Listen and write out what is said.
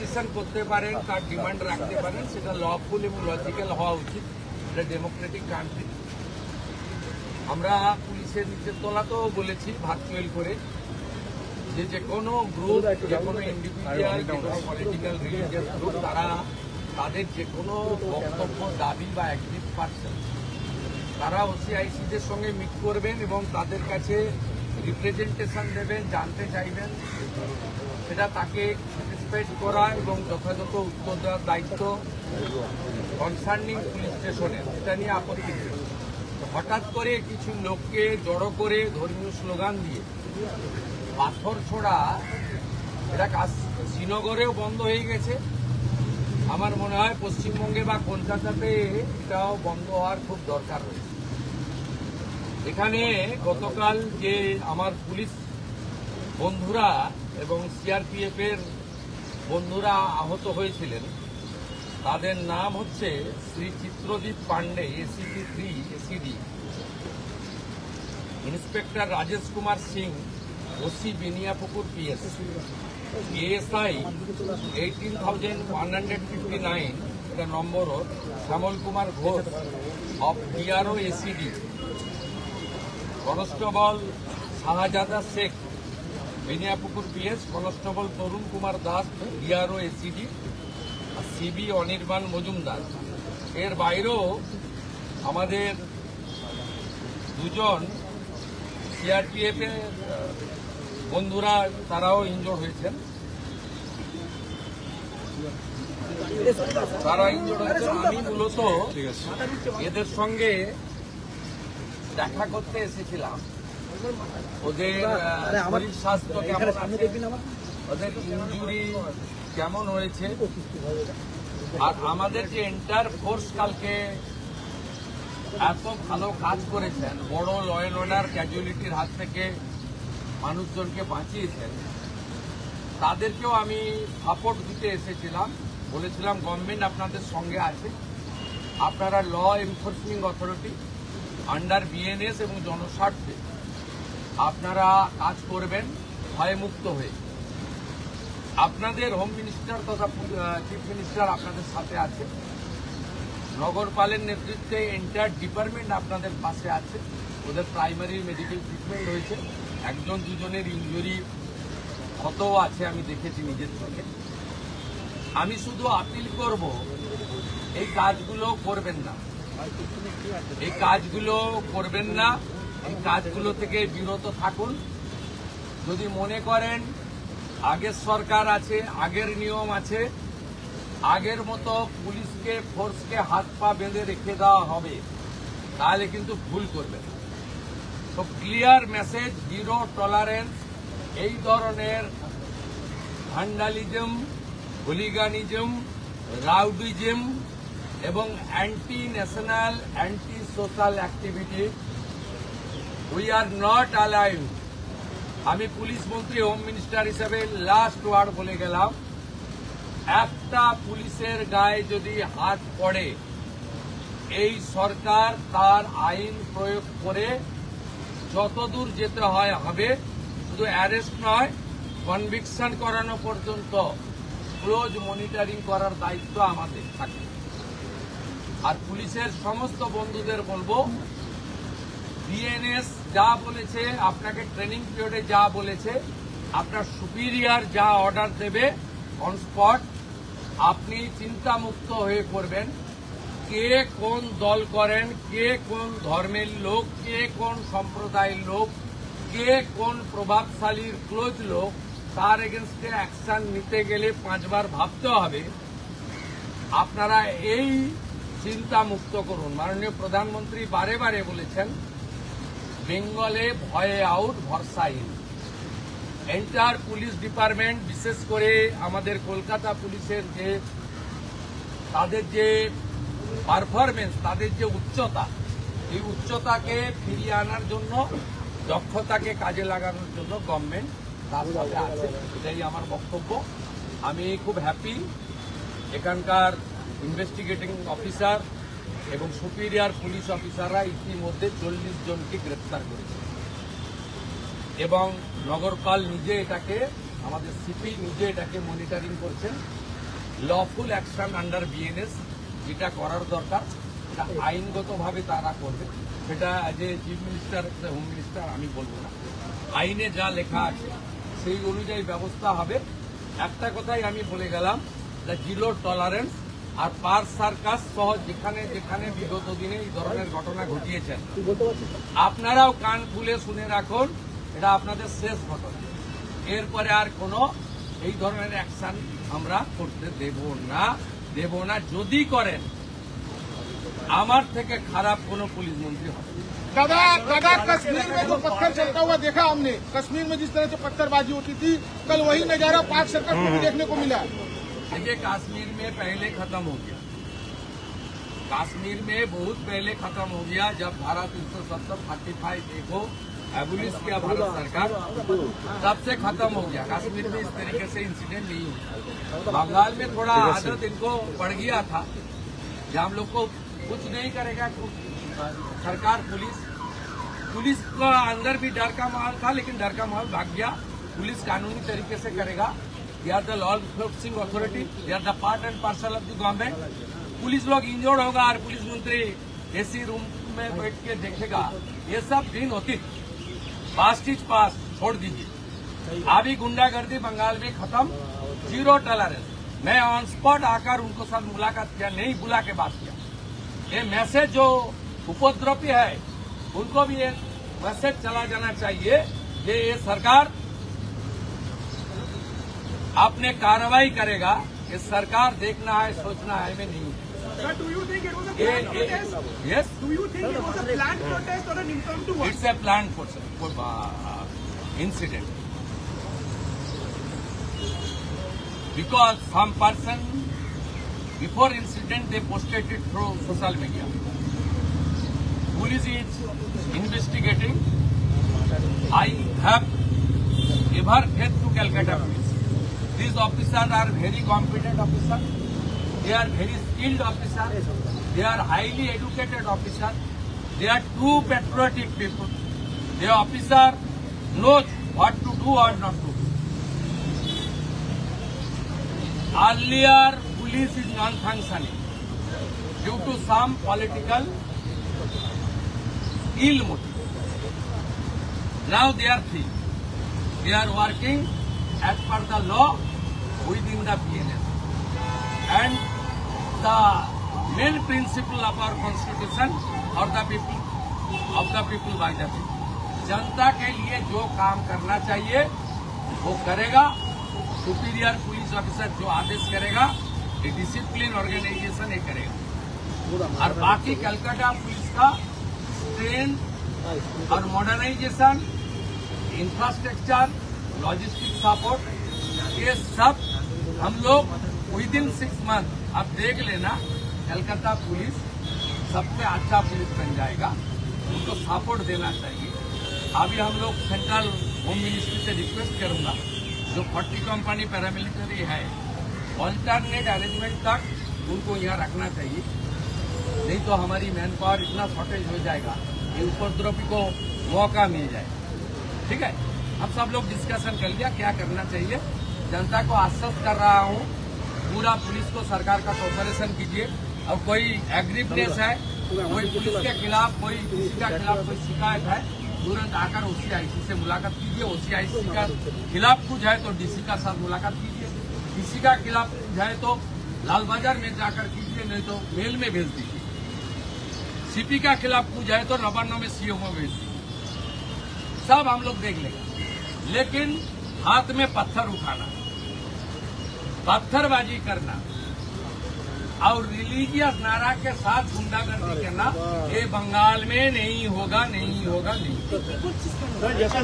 Petition করতে পারেন, তার ডিমান্ড রাখতে পারেন, সেটা লফুল এবং লজিক্যাল হওয়া উচিত। এটা ডেমোক্রেটিক কান্ট্রি। আমরা পুলিশের নিচের তলাতেও বলেছি ভার্চুয়াল করে যে কোনো গ্রুপ, যে কোনো ইন্ডিভিজুয়াল, যে কোনো পলিটিক্যাল রিলিজিয়াস গ্রুপ, তারা তাদের যে কোনো বক্তব্য, দাবি বা অ্যাক্টিভ পারসন তারা ওসিআইসিদের সঙ্গে মিট করবেন এবং তাদের কাছে রিপ্রেজেন্টেশন দেবেন, জানতে চাইবেন, সেটা তাকে স্যাটিসফাইড করা এবং যথাযথ উত্তর দেওয়ার দায়িত্ব কনসার্নিং পুলিশ স্টেশনের। এটা নিয়ে আপত্তি নেই। হঠাৎ করে কিছু লোককে জড়ো করে ধর্মীয় স্লোগান দিয়ে পাথর ছোড়া, এটা শ্রীনগরেও বন্ধ হয়ে গেছে। আমার মনে হয় পশ্চিমবঙ্গে বা কলকাতাতে এটাও বন্ধ হওয়ার খুব দরকার রয়েছে। এখানে গতকাল যে আমার পুলিশ বন্ধুরা এবং সিআরপিএফ এর বন্ধুরা আহত হয়েছিলেন, তাদের নাম হচ্ছে Shri Chitradeep Pandey, ACP 3 ACD, inspector Rajesh Kumar Singh, OC Beniapukur PS, ASI 18,159, এটা নম্বর, Shyamal Kumar Ghosh of DRO ACD, constable Shahzada Sheikh, Beniapukur PS, constable Tarun Kumar Das, DRO ACD, CB Anirban Majumdar. এর বাইরেও আমাদের দুজন সিআরপিএফ এর বন্ধুরা, তারাও ইনজোর্ড হয়েছেন। আমি মূলত এদের সঙ্গে দেখা করতে এসেছিলাম, ওদের শরীর স্বাস্থ্য কেমন আছে, ওদের ইনজুরি কেমন হয়েছে, আর আমাদের যে এন্টার ফোর্স কালকে এত ভালো কাজ করেছেন, বড় ল অ্যান্ড অর্ডার ক্যাজুয়ালিটির হাত থেকে মানুষজনকে বাঁচিয়েছেন, তাদেরকেও আমি সাপোর্ট দিতে এসেছিলাম। বলেছিলাম গভর্নমেন্ট আপনাদের সঙ্গে আছে, আপনারা law enforcing authority under BNS এবং জনস্বার্থে আপনারা কাজ করবেন ভয়মুক্ত হয়ে। আপনাদের হোম মিনিস্টার তথা চিফ মিনিস্টার আপনাদের সাথে আছে, নগরপালের নেতৃত্বে এন্টায়ার ডিপার্টমেন্ট আপনাদের পাশে আছে। ওদের প্রাইমারি মেডিকেল ট্রিটমেন্ট হয়েছে, একজন দুজনের ইনজুরি ক্ষতও আছে, আমি দেখেছি নিজের চোখে। আমি শুধু আপিল করব, এই কাজগুলো করবেন না, এই কাজগুলো করবেন না, এই কাজগুলো থেকে বিরত থাকুন। যদি মনে করেন আগের সরকার আছে, আগের নিয়ম আছে, আগের মতো পুলিশকে, ফোর্সকে হাত পা বেঁধে রেখে দেওয়া হবে, তাহলে কিন্তু ভুল করবেন। তো ক্লিয়ার মেসেজ, জিরো টলারেন্স এই ধরনের ভ্যান্ডালিজম, হুলিগানিজম, রাউডিজম এবং anti national, anti social activity we are not allowed. আমি পুলিশ মন্ত্রী, হোম মিনিস্টার হিসেবে লাস্ট ওয়ার্ড বলে গেলাম, একটা পুলিশের গায়ে যদি হাত পড়ে, এই সরকার তার আইন প্রয়োগ করে যতদূর যেতে হয় হবে। শুধু অ্যারেস্ট নয়, কনভিকশন করানো পর্যন্ত ক্লোজ মনিটরিং করার দায়িত্ব আমাদের থাকে। আর পুলিশের সমস্ত বন্ধুদের বলবো, বিএনএস যা বলেছে, আপনাকে ট্রেনিং পিরিয়ডে যা বলেছে, আপনার সুপিরিয়র যা অর্ডার দেবে অন স্পট, আপনি চিন্তামুক্ত হয়ে করবেন। কে কোন দল করেন, কে কোন ধর্মের লোক, কে কোন সম্প্রদায়ের লোক, কে কোন প্রভাবশালীর ক্লোজ লোক, তার এগেনস্টে অ্যাকশন নিতে গেলে 5 বার ভাবতে হবে। আপনারা এই চিন্তা মুক্ত করুন। মাননীয় প্রধানমন্ত্রী বারে বারে বলেছেন, বেঙ্গলে ভয়ে আউট, ভরসা ইন। এন্টার পুলিশ ডিপার্টমেন্ট, বিশেষ করে আমাদের কলকাতা পুলিশের যে তাদের যে পারফরমেন্স, তাদের যে উচ্চতা, এই উচ্চতাকে ফিরিয়ে আনার জন্য, দক্ষতাকে কাজে লাগানোর জন্য গভর্নমেন্ট তার সাথে আছে। এটাই আমার বক্তব্য। আমি খুব হ্যাপি, এখানকার ইনভেস্টিগেটিং অফিসার এবং সুপিরিয়র পুলিশ অফিসাররা ইতিমধ্যে 40 জনকে গ্রেপ্তার করেছে এবং নগরপাল নিজে এটাকে, আমাদের সিপি নিজে এটাকে মনিটরিং করছেন লফুল অ্যাকশন আন্ডার বিএনএস যেটা করার দরকার এটা আইনগতভাবে তারা করবে, সেটা যে চিফ মিনিস্টার হোম মিনিস্টার আমি বলবো না, আইনে যা লেখা আছে সেই অনুযায়ী ব্যবস্থা হবে। একটা কথাই আমি বলে গেলাম, জিরো টলারেন্স। আর পার্ক সার্কাস সহ যেখানে যেখানে বিগত দিনে এই ধরনের ঘটনা ঘটিয়েছেন আপনারাও কান খুলে শুনে রাখুন, এটা আপনাদের শেষ ঘটনা। এরপরে আর কোনো এই ধরনের অ্যাকশন আমরা করতে দেব না। যদি করেন আমার থেকে খারাপ কোনো পুলিশ মন্ত্রী হবে। दादा कश्मीर में जो पत्थर चलता हुआ देखा हमने, कश्मीर में जिस तरह से पत्थरबाजी होती थी, कल वही नजारा पाक सर्कस में भी देखने को मिला। देखिए कश्मीर में पहले खत्म हो गया, कश्मीर में बहुत पहले खत्म हो गया। जब धारा 370 35 देखो एबुलिश किया भारत सरकार, तब से खत्म हो गया। कश्मीर में इस तरीके से इंसिडेंट नहीं हुआ। बंगाल में थोड़ा आदत इनको पड़ गया था कि हम लोग को कुछ नहीं करेगा सरकार, पुलिस का अंदर भी डर का माहौल था, लेकिन डर का माहौल भाग गया। पुलिस कानूनी तरीके से करेगा। They are the law enforcing authority, they are the part and parcel of the government. Police लोग इंजर्ड होगा और पुलिस मंत्री एसी रूम में बैठ के देखेगा, ये सब दिन होती। पास्ट इज पास्ट, छोड़ दीजिए। अभी गुंडागर्दी बंगाल में खत्म, जीरो टॉलरेंस। मैं ऑन स्पॉट आकर उनको साथ मुलाकात किया, नहीं बुला के बात किया। ये मैसेज जो उपद्रवी है उनको भी ये मैसेज चला जाना चाहिए कि ये सरकार अपने कार्रवाई करेगा। ये सरकार देखना है, सोचना है, मैं नहीं। Do you think it was a planned protest? Yes, Do you think it was a planned protest or an impromptu one? it's a planned incident. Because some person before incident they posted it through social media. Police is investigating. I have ever faith to Calcutta police. These officers are very competent officers. They are very skilled officers. They are highly educated officers. They are true patriotic people. The officer knows what to do or not to do. Earlier, police is non-functioning due to some political ill motive. Now they are free. They are working as per the law within the BNS. And the main principle of our constitution or the people of the people by the people. जनता के लिए जो काम करना चाहिए वो करेगा। Superior police officer जो आदेश करेगा, ये डिसिप्लिन ऑर्गेनाइजेशन ये करेगा। और बाकी कलकत्ता पुलिस का ट्रेन और मॉडर्नाइजेशन, इंफ्रास्ट्रक्चर, लॉजिस्टिक सपोर्ट, ये सब हम लोग विद इन 6 मंथ आप देख लेना कलकत्ता पुलिस सबसे अच्छा पुलिस बन जाएगा। उनको सपोर्ट देना चाहिए। अभी हम लोग सेंट्रल होम मिनिस्ट्री से रिक्वेस्ट करूंगा, जो 40 कंपनी पैरामिलिट्री है, ऑल्टरनेट अरेंजमेंट तक उनको यहाँ रखना चाहिए। नहीं तो हमारी मैन पावर इतना शॉर्टेज हो जाएगा कि उपद्रवी को मौका मिल जाएगा। ठीक है, हम सब लोग डिस्कशन कर लिया क्या करना चाहिए। जनता को आश्वस्त कर रहा हूँ, पूरा पुलिस को सरकार का कोऑपरेशन कीजिए। और कोई एग्रीवनेस है, कोई पुलिस के खिलाफ, कोई किसी के खिलाफ कोई शिकायत है, तुरंत आकर OCIC से मुलाकात कीजिए। OCIC का खिलाफ कुछ है तो DC का साथ मुलाकात कीजिए। DC का खिलाफ कुछ है तो लाल बाजार में जाकर कीजिए, नहीं तो मेल में भेज दीजिए। CP का खिलाफ कुछ है तो नवान्न में CO में भेज दीजिए। सब हम लोग देख लेंगे। लेकिन हाथ में पत्थर उठाना, पत्थरबाजी करना और रिलीजियस नारा के साथ गुंडागर्दी करना, ये बंगाल में नहीं होगा, नहीं होगा, नहीं। सर जैसा